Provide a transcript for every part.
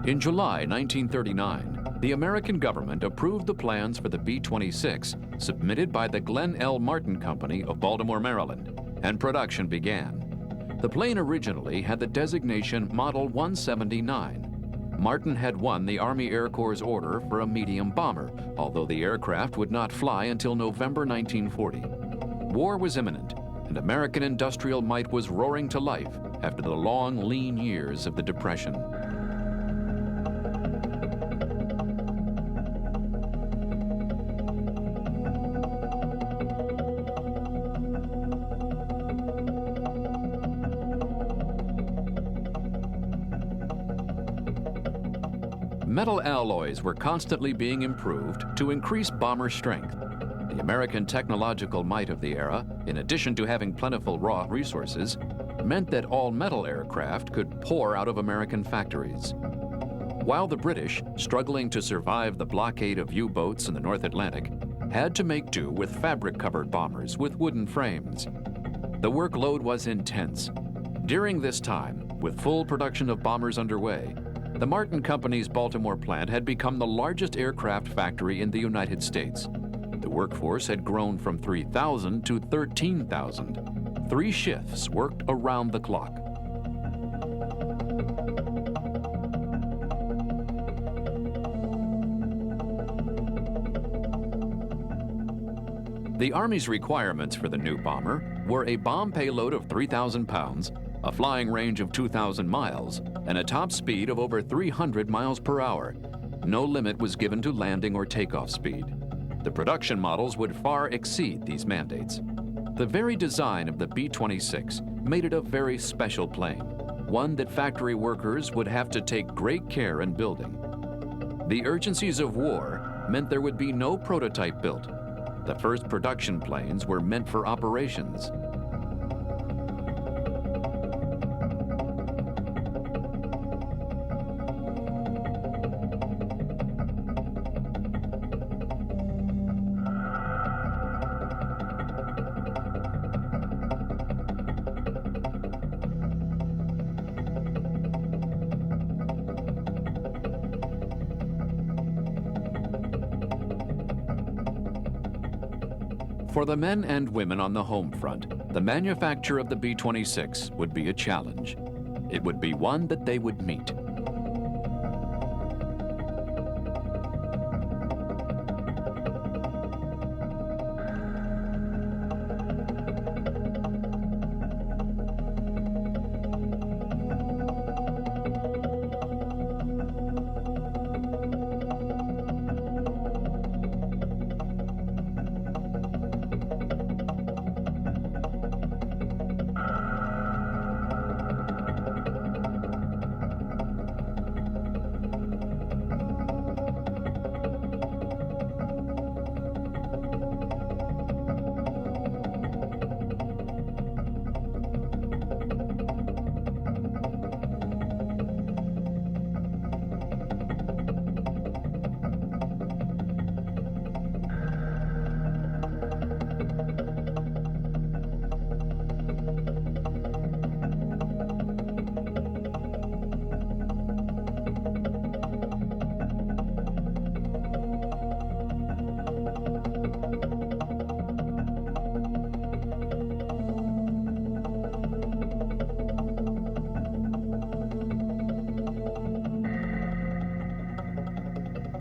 In July 1939, the American government approved the plans for the B-26 submitted by the Glenn L. Martin Company of Baltimore, Maryland, and production began. The plane originally had the designation Model 179. Martin had won the Army Air Corps' order for a medium bomber, although the aircraft would not fly until November 1940. War was imminent, and American industrial might was roaring to life after the long, lean years of the Depression. Metal alloys were constantly being improved to increase bomber strength. The American technological might of the era, in addition to having plentiful raw resources, meant that all-metal aircraft could pour out of American factories. While the British, struggling to survive the blockade of U-boats in the North Atlantic, had to make do with fabric-covered bombers with wooden frames. The workload was intense. During this time, with full production of bombers underway, the Martin Company's Baltimore plant had become the largest aircraft factory in the United States. The workforce had grown from 3,000 to 13,000. 3 shifts worked around the clock. The Army's requirements for the new bomber were a bomb payload of 3,000 pounds, a flying range of 2,000 miles, and a top speed of over 300 miles per hour. No limit was given to landing or takeoff speed. The production models would far exceed these mandates. The very design of the B-26 made it a very special plane, one that factory workers would have to take great care in building. The urgencies of war meant there would be no prototype built. The first production planes were meant for operations. For the men and women on the home front, the manufacture of the B-26 would be a challenge. It would be one that they would meet.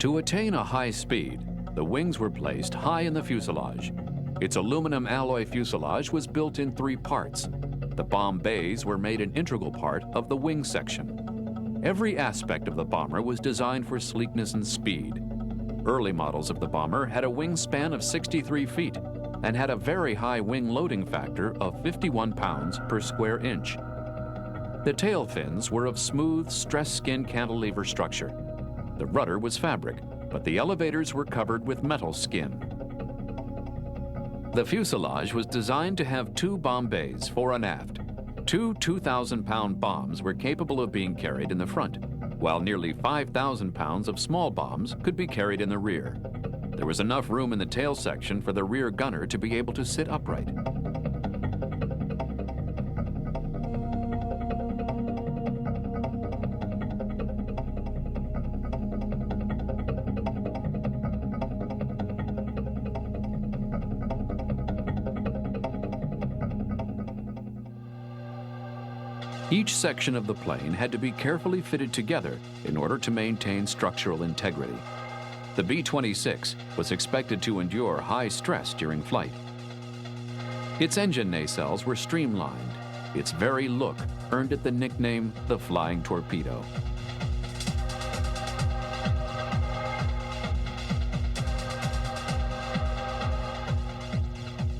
To attain a high speed, the wings were placed high in the fuselage. Its aluminum alloy fuselage was built in 3 parts. The bomb bays were made an integral part of the wing section. Every aspect of the bomber was designed for sleekness and speed. Early models of the bomber had a wingspan of 63 feet and had a very high wing loading factor of 51 pounds per square inch. The tail fins were of smooth, stress-skin cantilever structure. The rudder was fabric, but the elevators were covered with metal skin. The fuselage was designed to have 2 bomb bays, fore and aft. 2 2,000-pound bombs were capable of being carried in the front, while nearly 5,000 pounds of small bombs could be carried in the rear. There was enough room in the tail section for the rear gunner to be able to sit upright. Each section of the plane had to be carefully fitted together in order to maintain structural integrity. The B-26 was expected to endure high stress during flight. Its engine nacelles were streamlined. Its very look earned it the nickname the Flying Torpedo.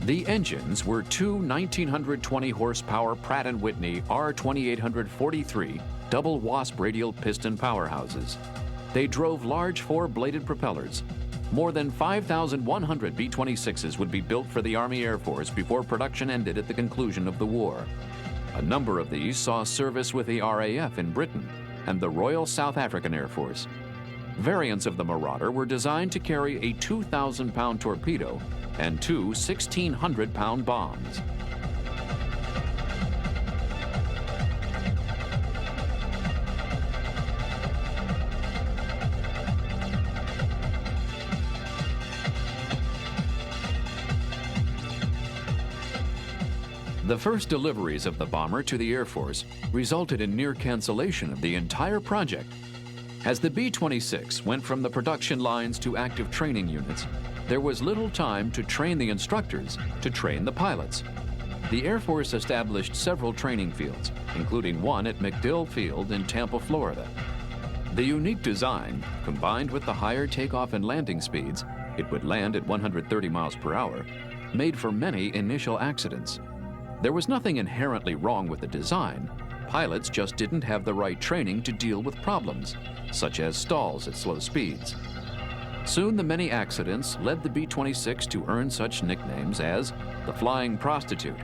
The engines were two 1,920 horsepower Pratt & Whitney R2843 double wasp radial piston powerhouses. They drove large four-bladed propellers. More than 5,100 B-26s would be built for the Army Air Force before production ended at the conclusion of the war. A number of these saw service with the RAF in Britain and the Royal South African Air Force. Variants of the Marauder were designed to carry a 2,000-pound torpedo and two 1,600-pound bombs. The first deliveries of the bomber to the Air Force resulted in near cancellation of the entire project. As the B-26 went from the production lines to active training units, there was little time to train the instructors to train the pilots. The Air Force established several training fields, including one at MacDill Field in Tampa, Florida. The unique design, combined with the higher takeoff and landing speeds, it would land at 130 miles per hour, made for many initial accidents. There was nothing inherently wrong with the design. Pilots just didn't have the right training to deal with problems, such as stalls at slow speeds. Soon the many accidents led the B-26 to earn such nicknames as the Flying Prostitute,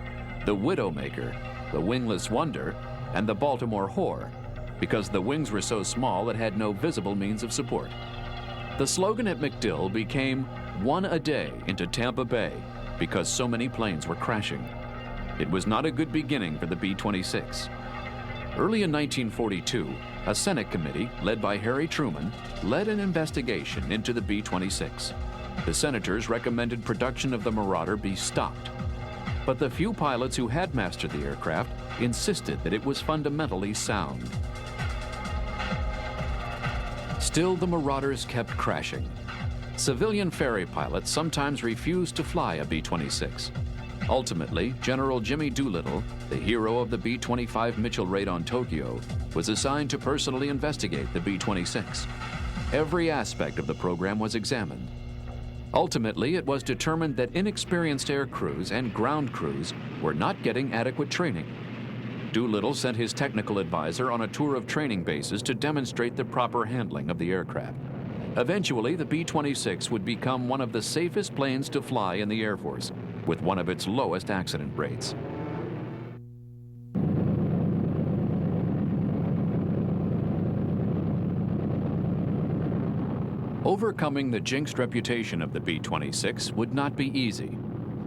the Widowmaker, the Wingless Wonder, and the Baltimore Whore, because the wings were so small it had no visible means of support. The slogan at MacDill became "One a day into Tampa Bay," because so many planes were crashing. It was not a good beginning for the B-26. Early in 1942, a Senate committee, led by Harry Truman, led an investigation into the B-26. The senators recommended production of the Marauder be stopped. But the few pilots who had mastered the aircraft insisted that it was fundamentally sound. Still, the Marauders kept crashing. Civilian ferry pilots sometimes refused to fly a B-26. Ultimately, General Jimmy Doolittle, the hero of the B-25 Mitchell raid on Tokyo, was assigned to personally investigate the B-26. Every aspect of the program was examined. Ultimately, it was determined that inexperienced air crews and ground crews were not getting adequate training. Doolittle sent his technical advisor on a tour of training bases to demonstrate the proper handling of the aircraft. Eventually, the B-26 would become one of the safest planes to fly in the Air Force, with one of its lowest accident rates. Overcoming the jinxed reputation of the B-26 would not be easy.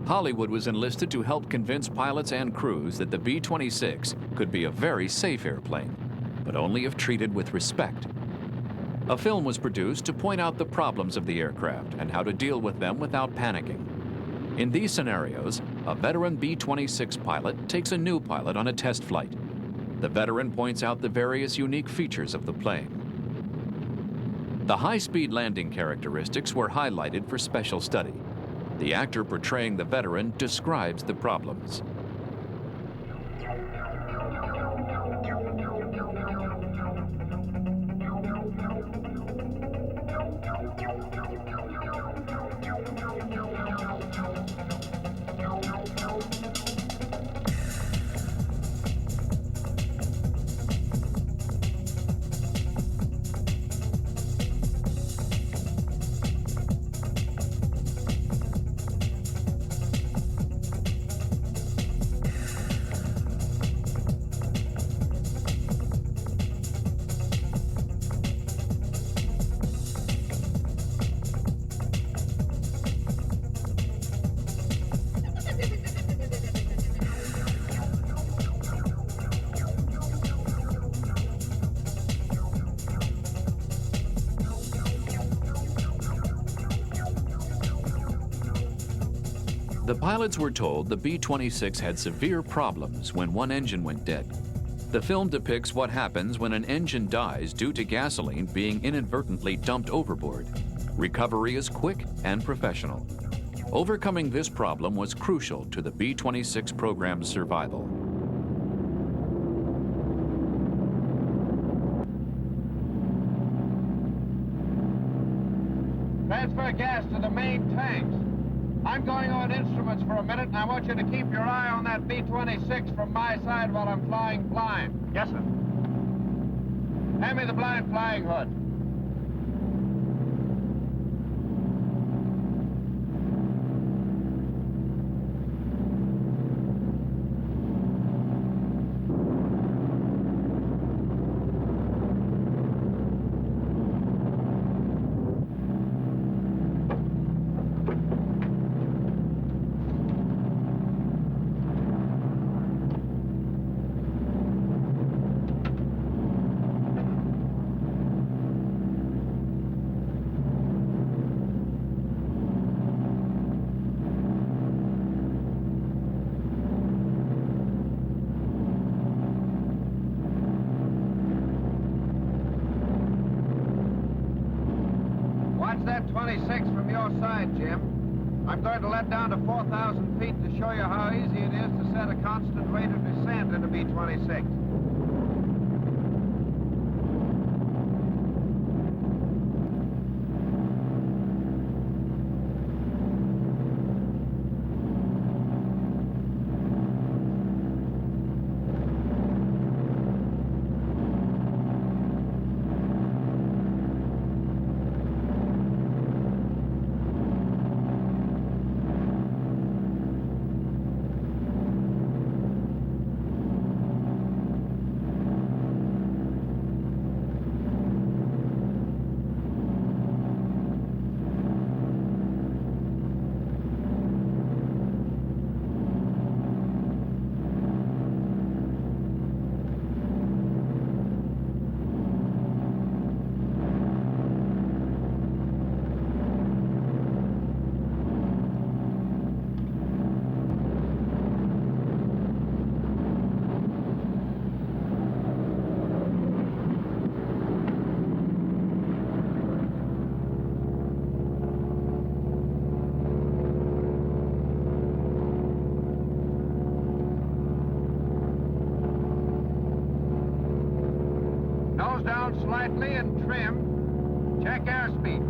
Hollywood was enlisted to help convince pilots and crews that the B-26 could be a very safe airplane, but only if treated with respect. A film was produced to point out the problems of the aircraft and how to deal with them without panicking. In these scenarios, a veteran B-26 pilot takes a new pilot on a test flight. The veteran points out the various unique features of the plane. The high-speed landing characteristics were highlighted for special study. The actor portraying the veteran describes the problems. The pilots were told the B-26 had severe problems when one engine went dead. The film depicts what happens when an engine dies due to gasoline being inadvertently dumped overboard. Recovery is quick and professional. Overcoming this problem was crucial to the B-26 program's survival. Transfer gas to the main tanks. I'm going on instruments for a minute, and I want you to keep your eye on that B-26 from my side while I'm flying blind. Yes, sir. Hand me the blind flying hood. Watch that 26 from your side, Jim. I'm going to let down to 4,000 feet to show you how easy it is to set a constant rate of descent in a B-26. Nose down slightly and trim. Check airspeed.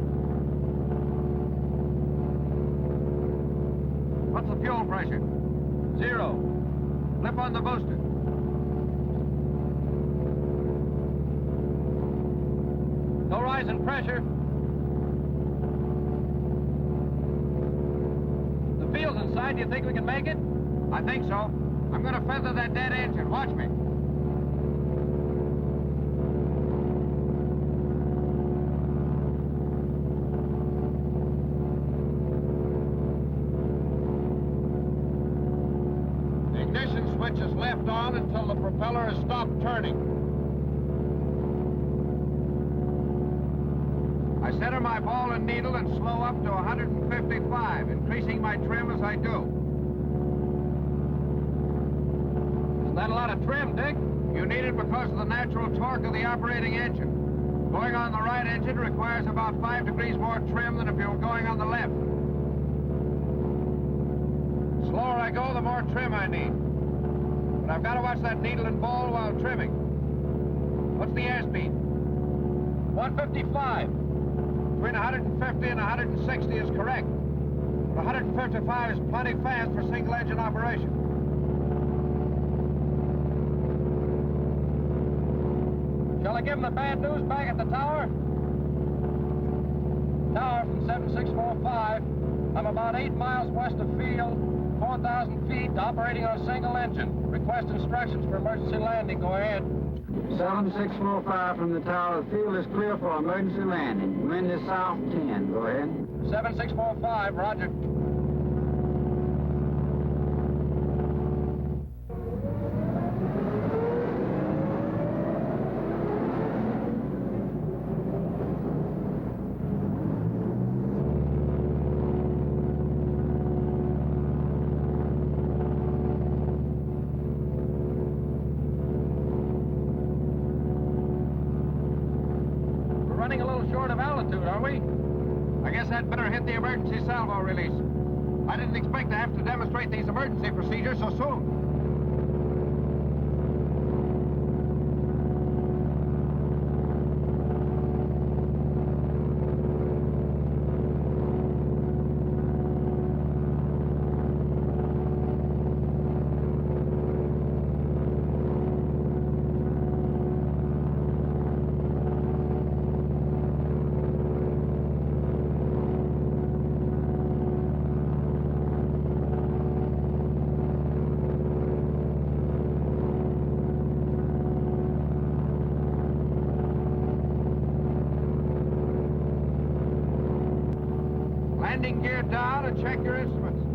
What's the fuel pressure? 0. Flip on the booster. No rise in pressure. The field's inside. Do you think we can make it? I think so. I'm going to feather that dead engine. Watch me. Ignition switch is left on until the propeller has stopped turning. I center my ball and needle and slow up to 155, increasing my trim as I do. Isn't that a lot of trim, Dick? You need it because of the natural torque of the operating engine. Going on the right engine requires about 5 degrees more trim than if you were going on the left. The slower I go, the more trim I need. But I've got to watch that needle and ball while trimming. What's the airspeed? 155. Between 150 and 160 is correct. But 155 is plenty fast for single-engine operation. Shall I give him the bad news back at the tower? Tower from 7645. I'm about 8 miles west of field, 4,000 feet, operating on a single engine. Request instructions for emergency landing. Go ahead. 7645 from the tower. The field is clear for emergency landing. Wind is south 10. Go ahead. 7645, roger. running a little short of altitude, are we? I guess I'd better hit the emergency salvo release. I didn't expect to have to demonstrate these emergency procedures so soon. Landing gear down and check your instruments.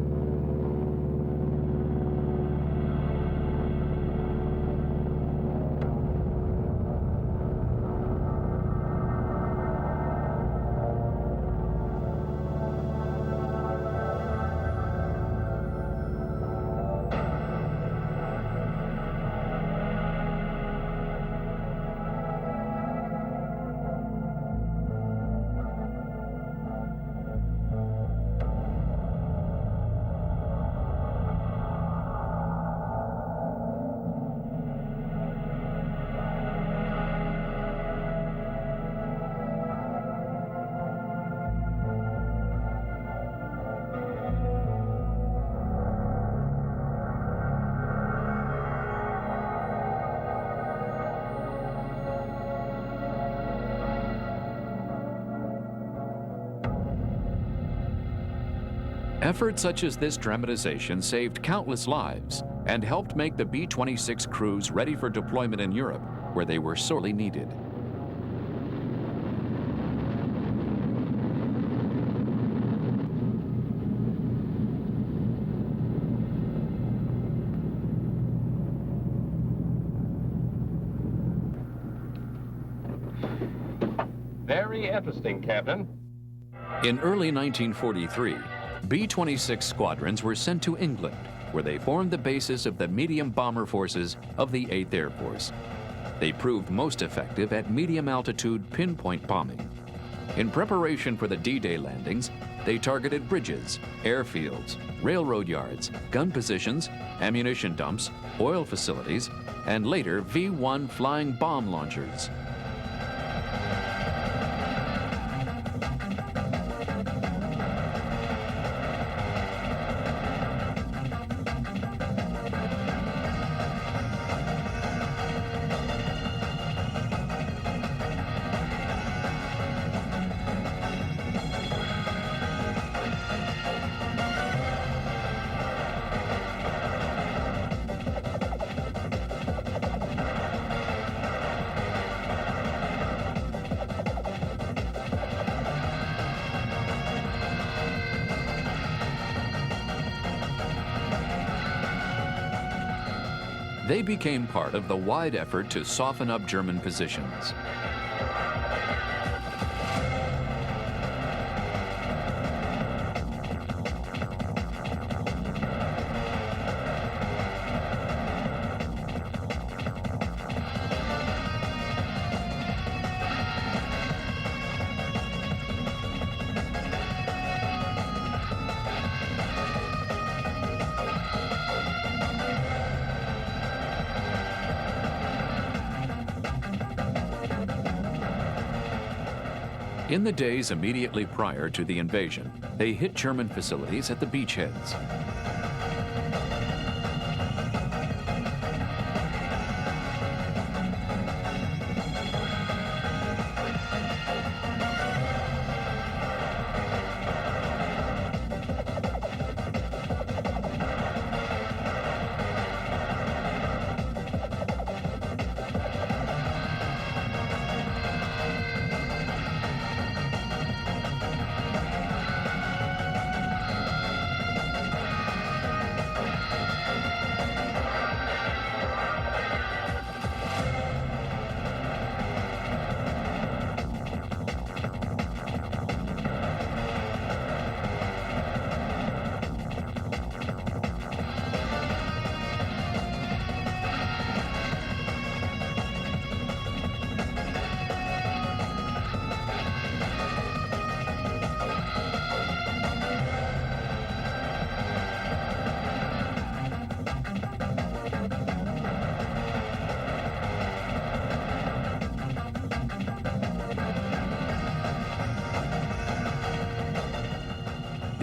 Efforts such as this dramatization saved countless lives and helped make the B-26 crews ready for deployment in Europe, where they were sorely needed. Very interesting, Captain. In early 1943, B-26 squadrons were sent to England, where they formed the basis of the medium bomber forces of the 8th Air Force. They proved most effective at medium-altitude pinpoint bombing. In preparation for the D-Day landings, they targeted bridges, airfields, railroad yards, gun positions, ammunition dumps, oil facilities, and later V-1 flying bomb launchers. They became part of the wide effort to soften up German positions. In the days immediately prior to the invasion, they hit German facilities at the beachheads.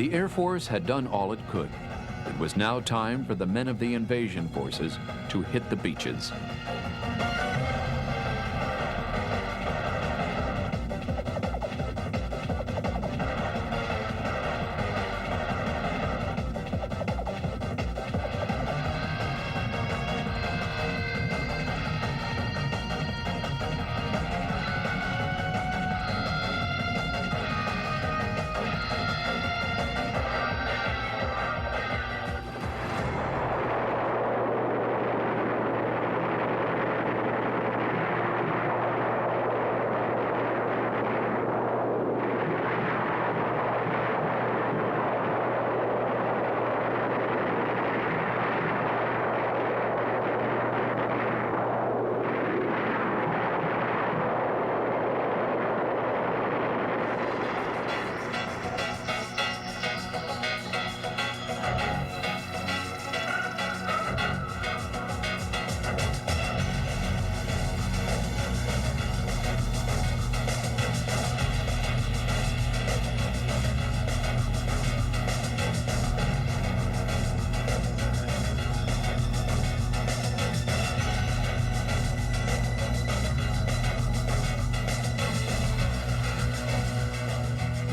The Air Force had done all it could. It was now time for the men of the invasion forces to hit the beaches.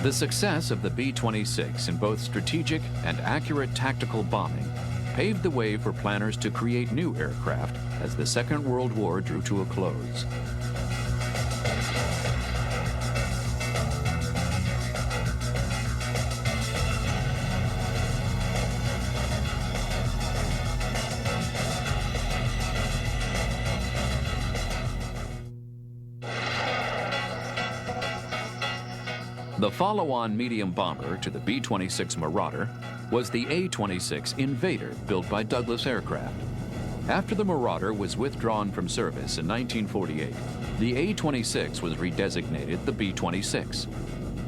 The success of the B-26 in both strategic and accurate tactical bombing paved the way for planners to create new aircraft as the Second World War drew to a close. The follow-on medium bomber to the B-26 Marauder was the A-26 Invader built by Douglas Aircraft. After the Marauder was withdrawn from service in 1948, the A-26 was redesignated the B-26.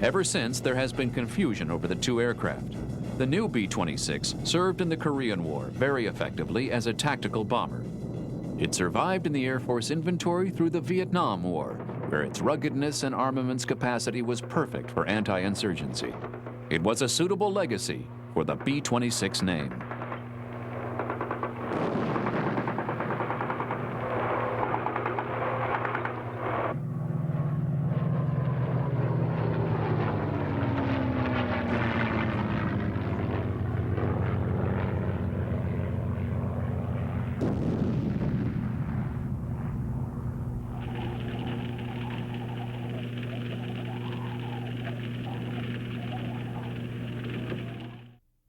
Ever since, there has been confusion over the two aircraft. The new B-26 served in the Korean War very effectively as a tactical bomber. It survived in the Air Force inventory through the Vietnam War, where its ruggedness and armaments capacity was perfect for anti-insurgency. It was a suitable legacy for the B-26 name.